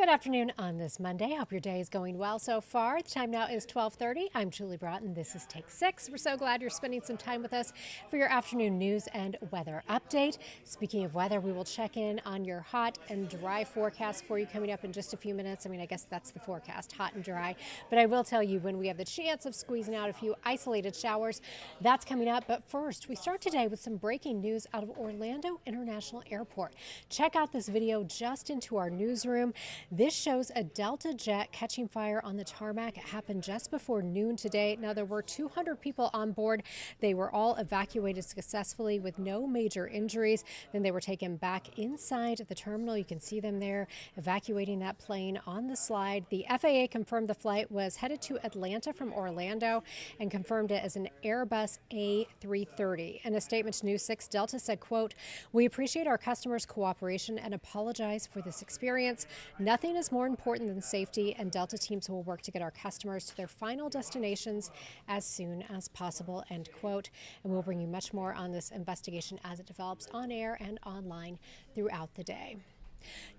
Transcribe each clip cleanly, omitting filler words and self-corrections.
Good afternoon on this Monday. Hope your day is going well so far. The time now is 12:30. I'm Julie Broughton. This is Take 6. We're so glad you're spending some time with us for your afternoon news and weather update. Speaking of weather, we will check in on your hot and dry forecast for you coming up in just a few minutes. I guess that's the forecast, hot and dry. But I will tell you when we have the chance of squeezing out a few isolated showers, that's coming up. But first, we start today with some breaking news out of Orlando International Airport. Check out this video just into our newsroom. This shows a Delta jet catching fire on the tarmac. It happened just before noon today. Now, there were 200 people on board. They were all evacuated successfully with no major injuries. Then they were taken back inside the terminal. You can see them there evacuating that plane on the slide. The FAA confirmed the flight was headed to Atlanta from Orlando and confirmed it as an Airbus A330. In a statement to News 6, Delta said, quote, "We appreciate our customers' cooperation and apologize for this experience. Nothing is more important than safety, and Delta teams will work to get our customers to their final destinations as soon as possible," end quote. And we'll bring you much more on this investigation as it develops on air and online throughout the day.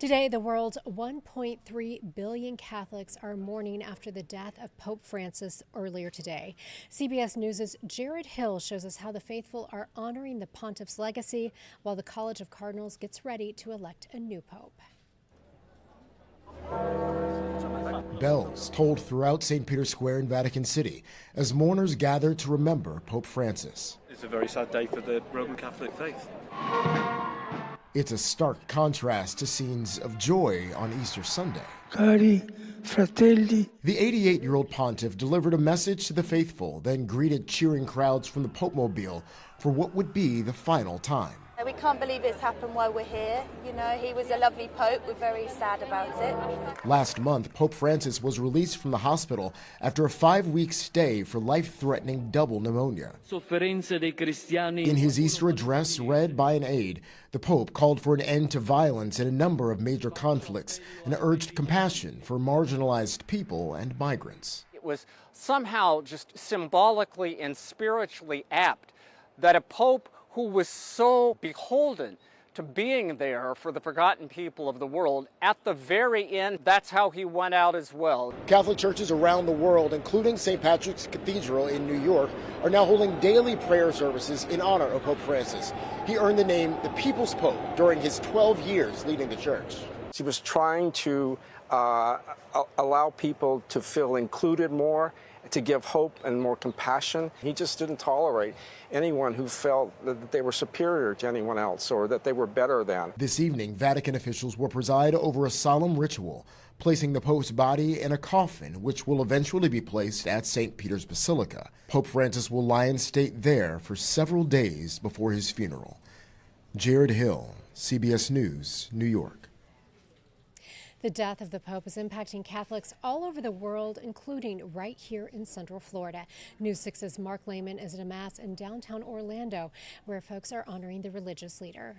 Today, the world's 1.3 billion Catholics are mourning after the death of Pope Francis earlier today. CBS News' Jared Hill shows us how the faithful are honoring the pontiff's legacy while the College of Cardinals gets ready to elect a new pope. Bells tolled throughout St. Peter's Square in Vatican City as mourners gathered to remember Pope Francis. It's a very sad day for the Roman Catholic faith. It's a stark contrast to scenes of joy on Easter Sunday. Cari fratelli. The 88-year-old pontiff delivered a message to the faithful, then greeted cheering crowds from the Pope-mobile for what would be the final time. We can't believe it's happened while we're here. You know, he was a lovely pope. We're very sad about it. Last month, Pope Francis was released from the hospital after a 5-week stay for life-threatening double pneumonia. In his Easter address read by an aide, the Pope called for an end to violence in a number of major conflicts and urged compassion for marginalized people and migrants. It was somehow just symbolically and spiritually apt that a pope who was so beholden to being there for the forgotten people of the world, at the very end, that's how he went out as well. Catholic churches around the world, including St. Patrick's Cathedral in New York, are now holding daily prayer services in honor of Pope Francis. He earned the name the People's Pope during his 12 years leading the church. He was trying to allow people to feel included more, to give hope and more compassion. He just didn't tolerate anyone who felt that they were superior to anyone else or that they were better than. This evening, Vatican officials will preside over a solemn ritual, placing the Pope's body in a coffin, which will eventually be placed at St. Peter's Basilica. Pope Francis will lie in state there for several days before his funeral. Jared Hill, CBS News, New York. The death of the Pope is impacting Catholics all over the world, including right here in Central Florida. News 6's Mark Lehman is at a mass in downtown Orlando, where folks are honoring the religious leader.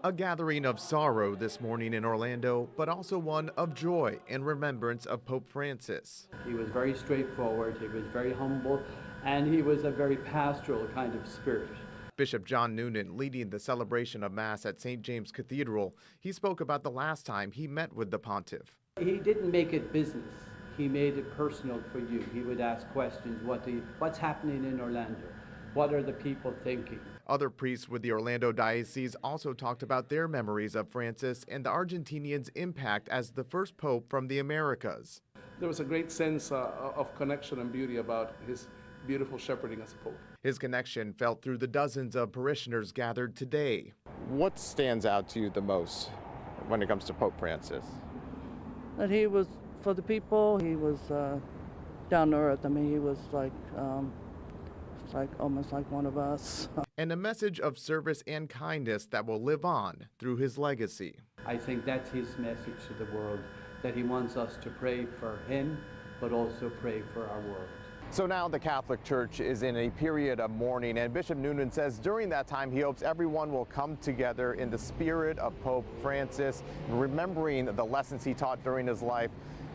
A gathering of sorrow this morning in Orlando, but also one of joy in remembrance of Pope Francis. He was very straightforward, he was very humble, and he was a very pastoral kind of spirit. Bishop John Noonan leading the celebration of Mass at St. James Cathedral. He spoke about the last time he met with the pontiff. He didn't make it business. He made it personal for you. He would ask questions. What's happening in Orlando? What are the people thinking? Other priests with the Orlando Diocese also talked about their memories of Francis and the Argentinians' impact as the first pope from the Americas. There was a great sense of connection and beauty about his beautiful shepherding as a pope. His connection felt through the dozens of parishioners gathered today. What stands out to you the most when it comes to Pope Francis? That he was for the people. He was down to earth. He was almost like one of us. And a message of service and kindness that will live on through his legacy. I think that's his message to the world, that he wants us to pray for him, but also pray for our world. So now the Catholic Church is in a period of mourning, and Bishop Noonan says during that time he hopes everyone will come together in the spirit of Pope Francis, remembering the lessons he taught during his life,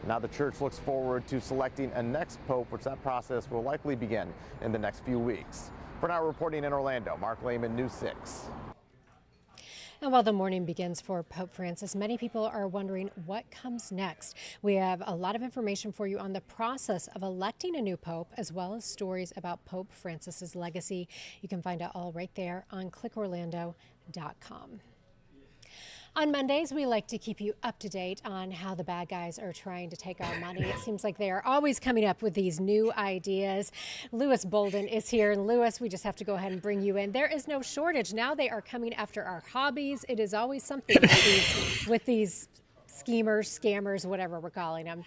Now the church looks forward to selecting a next pope, which that process will likely begin in the next few weeks. For now, reporting in Orlando, Mark Lehman, News 6. And while the morning begins for Pope Francis, many people are wondering what comes next. We have a lot of information for you on the process of electing a new pope, as well as stories about Pope Francis's legacy. You can find it all right there on clickorlando.com. On Mondays, we like to keep you up to date on how the bad guys are trying to take our money. It seems like they are always coming up with these new ideas. Lewis Bolden is here. And Lewis, we just have to go ahead and bring you in. There is no shortage. Now they are coming after our hobbies. It is always something with these schemers, scammers, whatever we're calling them.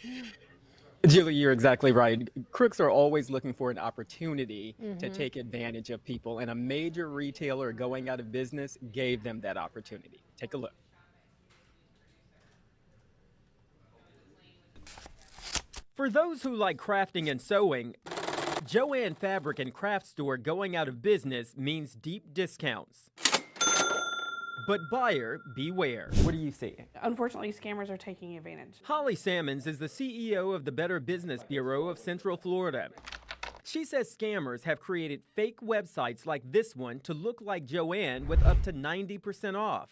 Julie, you're exactly right. Crooks are always looking for an opportunity to take advantage of people, and a major retailer going out of business gave them that opportunity. Take a look. For those who like crafting and sewing, Joann Fabric and Craft Store going out of business means deep discounts. But buyer, beware. What do you see? Unfortunately, scammers are taking advantage. Holly Sammons is the CEO of the Better Business Bureau of Central Florida. She says scammers have created fake websites like this one to look like Joann with up to 90% off.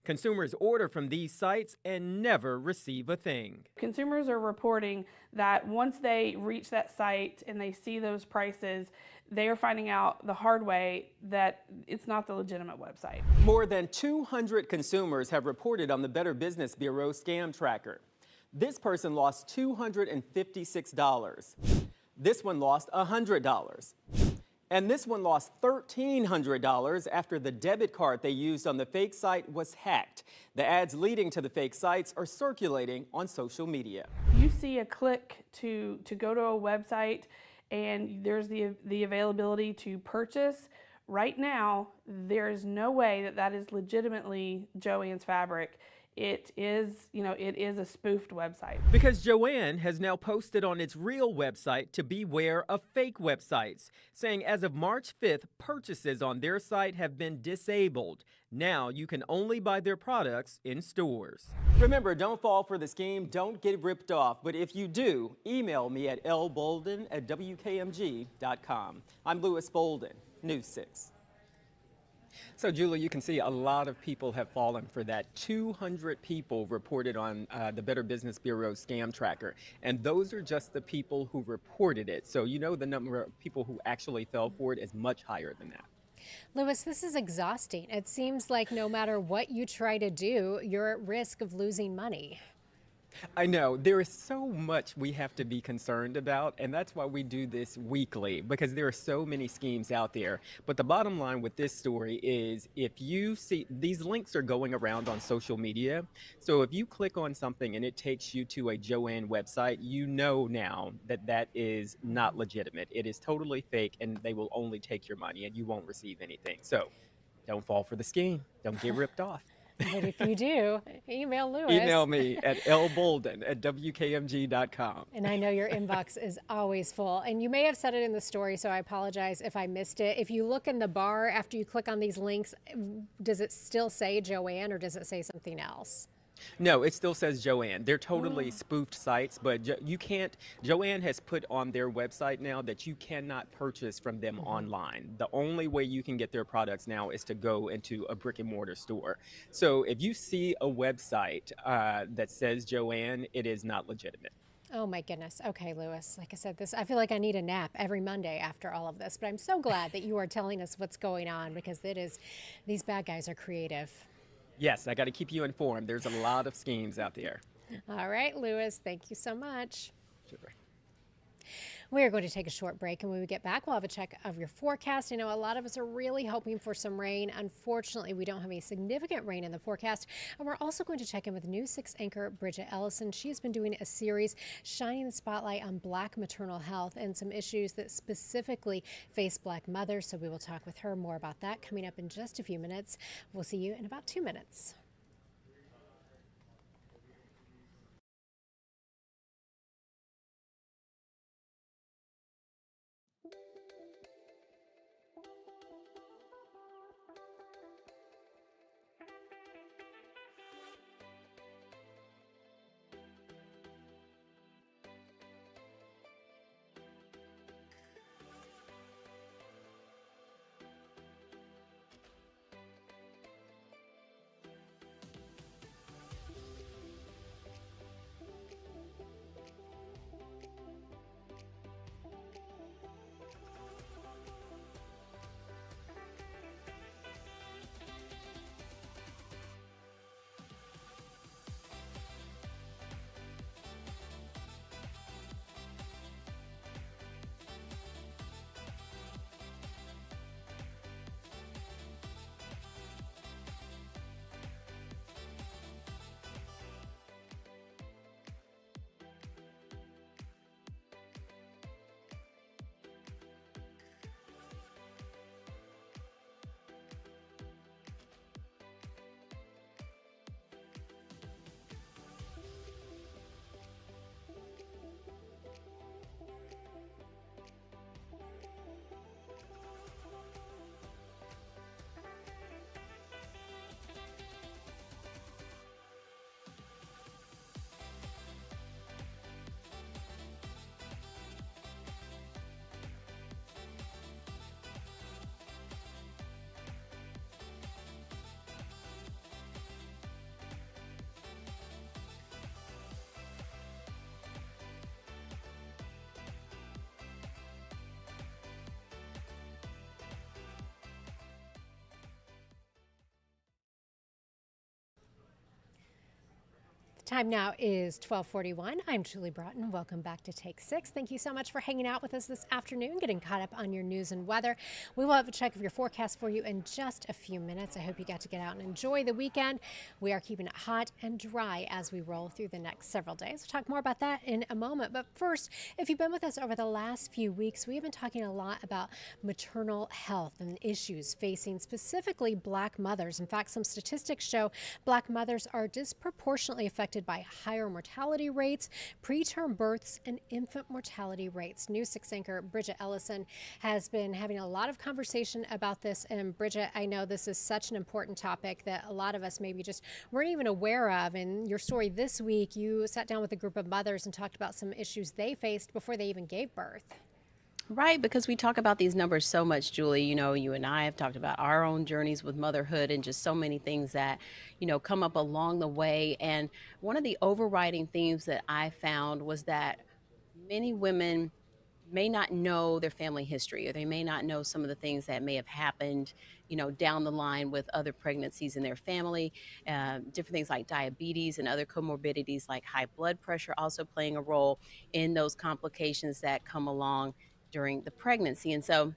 Consumers order from these sites and never receive a thing. Consumers are reporting that once they reach that site and they see those prices, they are finding out the hard way that it's not the legitimate website. More than 200 consumers have reported on the Better Business Bureau scam tracker. This person lost $256. This one lost $100. And this one lost $1,300 after the debit card they used on the fake site was hacked. The ads leading to the fake sites are circulating on social media. You see a click to go to a website and there's the availability to purchase. Right now, there is no way that that is legitimately Joann's Fabric. It is, it is a spoofed website. Because Joann has now posted on its real website to beware of fake websites, saying as of March 5th, purchases on their site have been disabled. Now you can only buy their products in stores. Remember, don't fall for the scheme, don't get ripped off, but if you do, email me at lbolden@wkmg.com. I'm Lewis Bolden, News 6. So, Julie, you can see a lot of people have fallen for that. 200 people reported on the Better Business Bureau scam tracker, and those are just the people who reported it. So, the number of people who actually fell for it is much higher than that. Lewis, this is exhausting. It seems like no matter what you try to do, you're at risk of losing money. I know. There is so much we have to be concerned about, and that's why we do this weekly, because there are so many schemes out there. But the bottom line with this story is if you see these links are going around on social media. So if you click on something and it takes you to a Joann website, you know now that that is not legitimate. It is totally fake, and they will only take your money and you won't receive anything. So don't fall for the scheme. Don't get ripped off. But if you do, email Lewis. Email me at lbolden@wkmg.com. And I know your inbox is always full. And you may have said it in the story, so I apologize if I missed it. If you look in the bar after you click on these links, does it still say Joann or does it say something else? No, it still says Joann. They're totally spoofed sites, but you can't. Joann has put on their website now that you cannot purchase from them online. The only way you can get their products now is to go into a brick and mortar store. So if you see a website that says Joann, it is not legitimate. Oh my goodness. Okay, Lewis. Like I said, I feel like I need a nap every Monday after all of this, but I'm so glad that you are telling us what's going on because these bad guys are creative. Yes, I got to keep you informed. There's a lot of schemes out there. All right, Lewis, thank you so much. Sure. We are going to take a short break, and when we get back, we'll have a check of your forecast. I know a lot of us are really hoping for some rain. Unfortunately, we don't have any significant rain in the forecast. And we're also going to check in with News 6 anchor Bridget Ellison. She has been doing a series shining the spotlight on Black maternal health and some issues that specifically face Black mothers. So we will talk with her more about that coming up in just a few minutes. We'll see you in about 2 minutes. Time now is 12:41. I'm Julie Broughton. Welcome back to Take 6. Thank you so much for hanging out with us this afternoon, getting caught up on your news and weather. We will have a check of your forecast for you in just a few minutes. I hope you got to get out and enjoy the weekend. We are keeping it hot and dry as we roll through the next several days. We'll talk more about that in a moment. But first, if you've been with us over the last few weeks, we have been talking a lot about maternal health and issues facing specifically Black mothers. In fact, some statistics show Black mothers are disproportionately affected by higher mortality rates, preterm births, and infant mortality rates. News 6 anchor Bridget Ellison has been having a lot of conversation about this. And Bridget, I know this is such an important topic that a lot of us maybe just weren't even aware of. In your story this week, you sat down with a group of mothers and talked about some issues they faced before they even gave birth. Right, because we talk about these numbers so much, Julie. You know, you and I have talked about our own journeys with motherhood and just so many things that, come up along the way. And one of the overriding themes that I found was that many women may not know their family history, or they may not know some of the things that may have happened, down the line with other pregnancies in their family, different things like diabetes and other comorbidities like high blood pressure also playing a role in those complications that come along during the pregnancy. And so,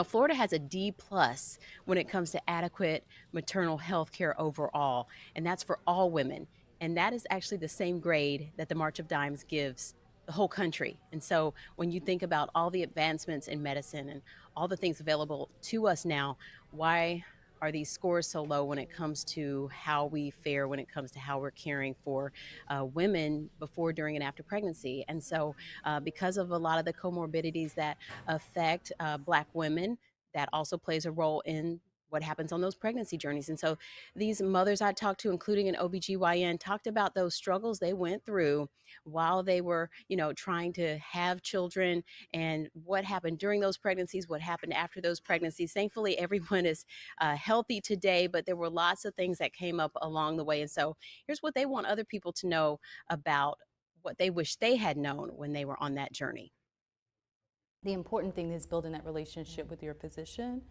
Florida has a D plus when it comes to adequate maternal health care overall, and that's for all women. And that is actually the same grade that the March of Dimes gives the whole country. And so when you think about all the advancements in medicine and all the things available to us now, why are these scores so low when it comes to how we fare, when it comes to how we're caring for women before, during, and after pregnancy? And so because of a lot of the comorbidities that affect Black women, that also plays a role in what happens on those pregnancy journeys. And so these mothers I talked to, including an OBGYN, talked about those struggles they went through while they were, trying to have children, and what happened during those pregnancies, what happened after those pregnancies. Thankfully, everyone is healthy today, but there were lots of things that came up along the way. And so here's what they want other people to know about what they wish they had known when they were on that journey. The important thing is building that relationship with your physician.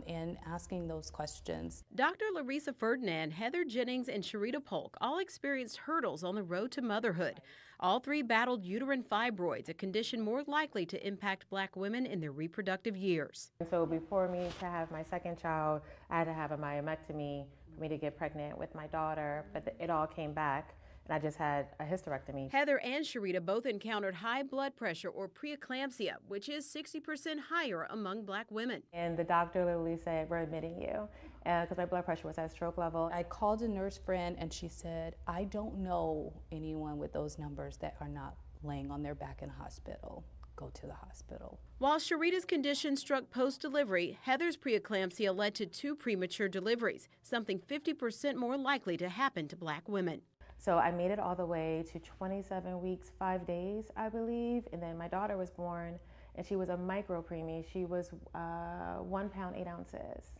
And asking those questions. Dr. Larissa Ferdinand, Heather Jennings, and Sharita Polk all experienced hurdles on the road to motherhood. All three battled uterine fibroids, a condition more likely to impact Black women in their reproductive years. So before me to have my second child, I had to have a myomectomy for me to get pregnant with my daughter, but it all came back. And I just had a hysterectomy. Heather and Sharita both encountered high blood pressure, or preeclampsia, which is 60% higher among Black women. And the doctor literally said, "We're admitting you," because my blood pressure was at stroke level. I called a nurse friend and she said, "I don't know anyone with those numbers that are not laying on their back in a hospital. Go to the hospital." While Sharita's condition struck post-delivery, Heather's preeclampsia led to 2 premature deliveries, something 50% more likely to happen to Black women. So I made it all the way to 27 weeks, 5 days, I believe. And then my daughter was born, and she was a micro preemie. She was 1 pound, 8 ounces.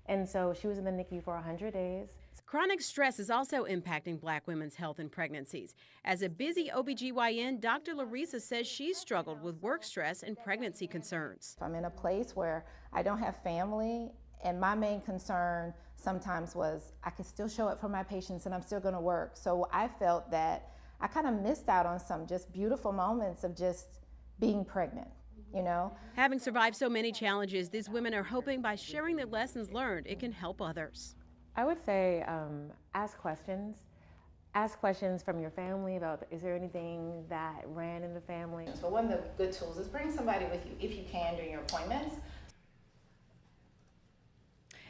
And so she was in the NICU for 100 days. Chronic stress is also impacting Black women's health in pregnancies. As a busy OBGYN, Dr. Larissa says she's struggled with work stress and pregnancy concerns. I'm in a place where I don't have family, and my main concern sometimes was I could still show up for my patients and I'm still going to work. So I felt that I kind of missed out on some just beautiful moments of just being pregnant, Having survived so many challenges, these women are hoping by sharing their lessons learned, it can help others. I would say ask questions. Ask questions from your family about, is there anything that ran in the family? So one of the good tools is bring somebody with you if you can during your appointments.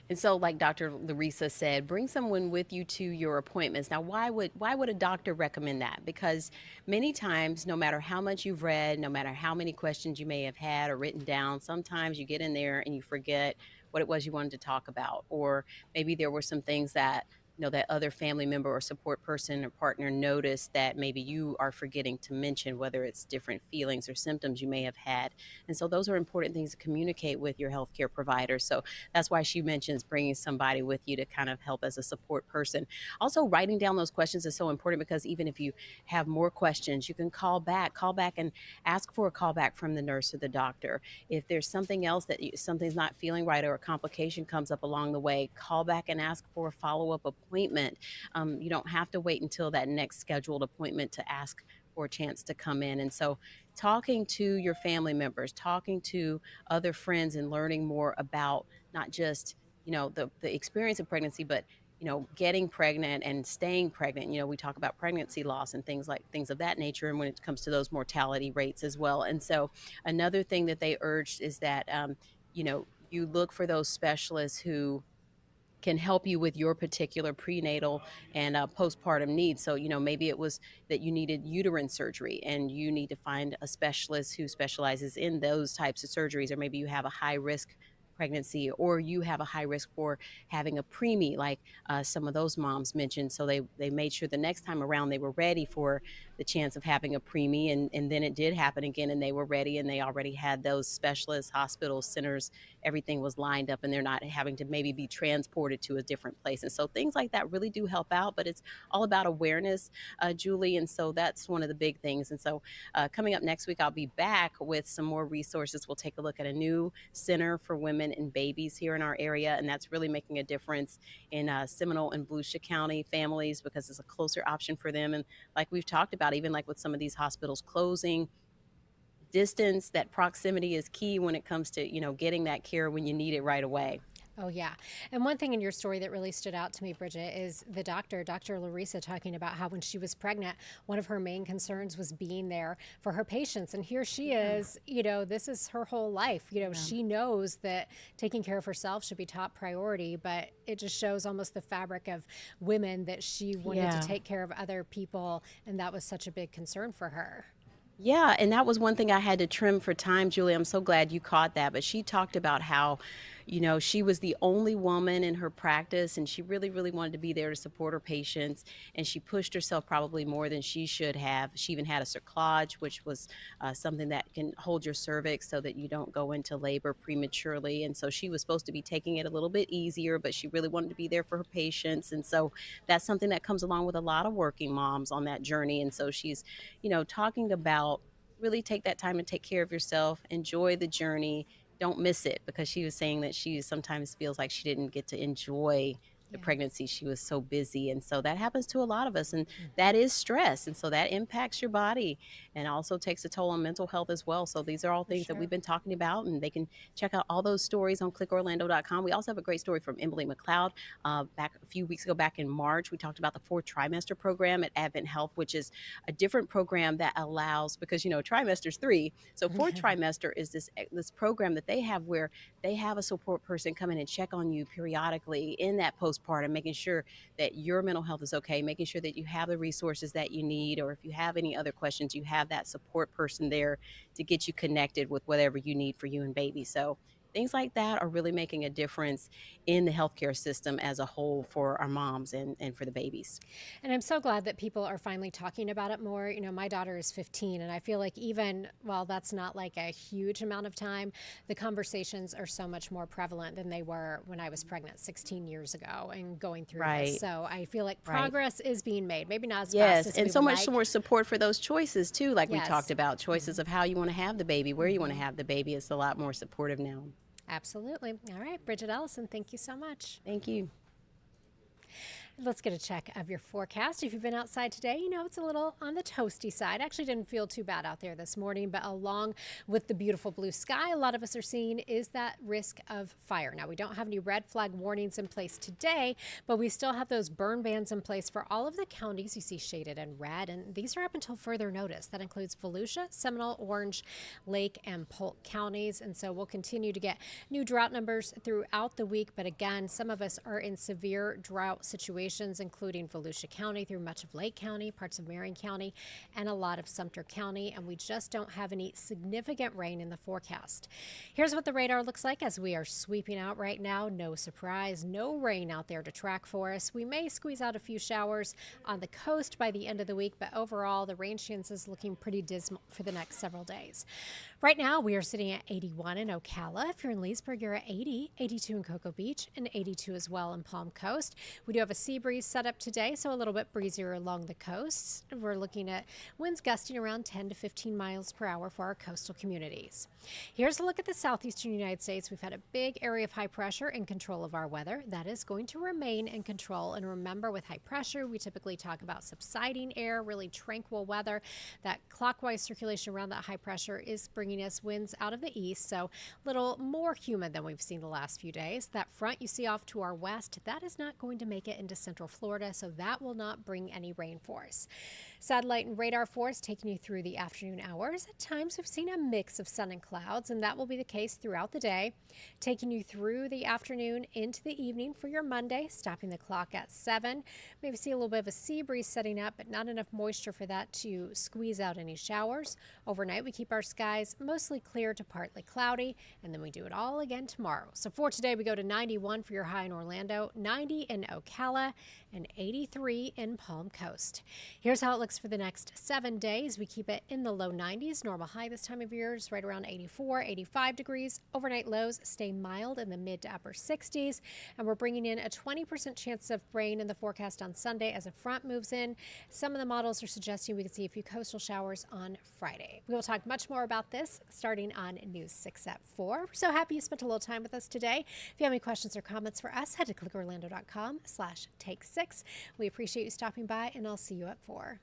And so, like Dr. Larissa said, bring someone with you to your appointments. Now, why would a doctor recommend that? Because many times, no matter how much you've read, no matter how many questions you may have had or written down, sometimes you get in there and you forget what it was you wanted to talk about. Or maybe there were some things that that other family member or support person or partner noticed that maybe you are forgetting to mention, whether it's different feelings or symptoms you may have had. And so those are important things to communicate with your healthcare provider. So that's why she mentions bringing somebody with you to kind of help as a support person. Also, writing down those questions is so important, because even if you have more questions, you can call back and ask for a call back from the nurse or the doctor. If there's something else that something's not feeling right or a complication comes up along the way, call back and ask for a follow-up appointment. You don't have to wait until that next scheduled appointment to ask for a chance to come in. And so talking to your family members, talking to other friends and learning more about not just, the experience of pregnancy, but getting pregnant and staying pregnant. We talk about pregnancy loss and things of that nature, and when it comes to those mortality rates as well. And so another thing that they urged is that you look for those specialists who can help you with your particular prenatal and postpartum needs. So, maybe it was that you needed uterine surgery and you need to find a specialist who specializes in those types of surgeries, or maybe you have a high risk pregnancy, or you have a high risk for having a preemie, like some of those moms mentioned. So they made sure the next time around they were ready for the chance of having a preemie, and then it did happen again, and they were ready, and they already had those specialists, hospitals, centers, everything was lined up, and they're not having to maybe be transported to a different place. And so things like that really do help out, but it's all about awareness, Julie, and so that's one of the big things. And so coming up next week, I'll be back with some more resources. We'll take a look at a new center for women and babies here in our area, and that's really making a difference in Seminole and Volusia County families, because it's a closer option for them. And like we've talked about, even like with some of these hospitals closing, distance, that proximity is key when it comes to getting that care when you need it right away. Oh, yeah. And one thing in your story that really stood out to me, Bridget, is the Dr. Larissa, talking about how when she was pregnant, one of her main concerns was being there for her patients. And here she is, this is her whole life. She knows that taking care of herself should be top priority, but it just shows almost the fabric of women that she wanted to take care of other people. And that was such a big concern for her. Yeah, and that was one thing I had to trim for time, Julie. I'm so glad you caught that. But she talked about how, she was the only woman in her practice, and she really, really wanted to be there to support her patients. And she pushed herself probably more than she should have. She even had a cerclage, which was something that can hold your cervix so that you don't go into labor prematurely. And so she was supposed to be taking it a little bit easier, but she really wanted to be there for her patients. And so that's something that comes along with a lot of working moms on that journey. And so she's, talking about really take that time and take care of yourself, enjoy the journey, don't miss it, because she was saying that she sometimes feels like she didn't get to enjoy the pregnancy. She was so busy. And so that happens to a lot of us, and that is stress. And so that impacts your body and also takes a toll on mental health as well. So these are all things that we've been talking about, and they can check out all those stories on clickorlando.com. We also have a great story from Emily McLeod. Back a few weeks ago, back in March, we talked about the 4th trimester program at Advent Health, which is a different program that allows, because, trimester's 3. So 4th trimester is this program that they have where they have a support person come in and check on you periodically in that postpartum, making sure that your mental health is okay, making sure that you have the resources that you need, or if you have any other questions, you have that support person there to get you connected with whatever you need for you and baby. So things like that are really making a difference in the healthcare system as a whole for our moms and for the babies. And I'm so glad that people are finally talking about it more. My daughter is 15, and I feel like even while that's not like a huge amount of time, the conversations are so much more prevalent than they were when I was pregnant 16 years ago and going through this. So I feel like progress is being made. Maybe not as fast as and we so would much more support for those choices too, like we talked about, choices of how you want to have the baby, where you want to have the baby. It's a lot more supportive now. Absolutely. All right, Bridget Ellison, thank you so much. Thank you. Let's get a check of your forecast. If you've been outside today, it's a little on the toasty side. Actually didn't feel too bad out there this morning, but along with the beautiful blue sky, a lot of us are seeing is that risk of fire. Now, we don't have any red flag warnings in place today, but we still have those burn bans in place for all of the counties you see shaded in red, and these are up until further notice. That includes Volusia, Seminole, Orange, Lake, and Polk counties, and so we'll continue to get new drought numbers throughout the week, but again, some of us are in severe drought situations, including Volusia County through much of Lake County, parts of Marion County, and a lot of Sumter County, and we just don't have any significant rain in the forecast. Here's what the radar looks like as we are sweeping out right now. No surprise, no rain out there to track for us. We may squeeze out a few showers on the coast by the end of the week, but overall, the rain chance is looking pretty dismal for the next several days. Right now, we are sitting at 81 in Ocala. If you're in Leesburg, you're at 80, 82 in Cocoa Beach, and 82 as well in Palm Coast. We do have a sea breeze set up today, so a little bit breezier along the coast. We're looking at winds gusting around 10 to 15 miles per hour for our coastal communities. Here's a look at the southeastern United States. We've had a big area of high pressure in control of our weather. That is going to remain in control. And remember, with high pressure, we typically talk about subsiding air, really tranquil weather. That clockwise circulation around that high pressure is bringing us winds out of the east, so a little more humid than we've seen the last few days. That front you see off to our west, that is not going to make it into central Florida, so that will not bring any rain for us. Satellite and radar for us taking you through the afternoon hours. At times we've seen a mix of sun and clouds, and that will be the case throughout the day. Taking you through the afternoon into the evening for your Monday, stopping the clock at 7. Maybe see a little bit of a sea breeze setting up, but not enough moisture for that to squeeze out any showers. Overnight we keep our skies mostly clear to partly cloudy, and then we do it all again tomorrow. So for today we go to 91 for your high in Orlando, 90 in Ocala, and 83 in Palm Coast. Here's how it looks for the next 7 days. We keep it in the low 90s. Normal high this time of year is right around 84, 85 degrees. Overnight lows stay mild in the mid to upper 60s. And we're bringing in a 20% chance of rain in the forecast on Sunday as a front moves in. Some of the models are suggesting we could see a few coastal showers on Friday. We will talk much more about this starting on News 6 at 4. We're so happy you spent a little time with us today. If you have any questions or comments for us, head to clickorlando.com/take6. We appreciate you stopping by, and I'll see you at 4.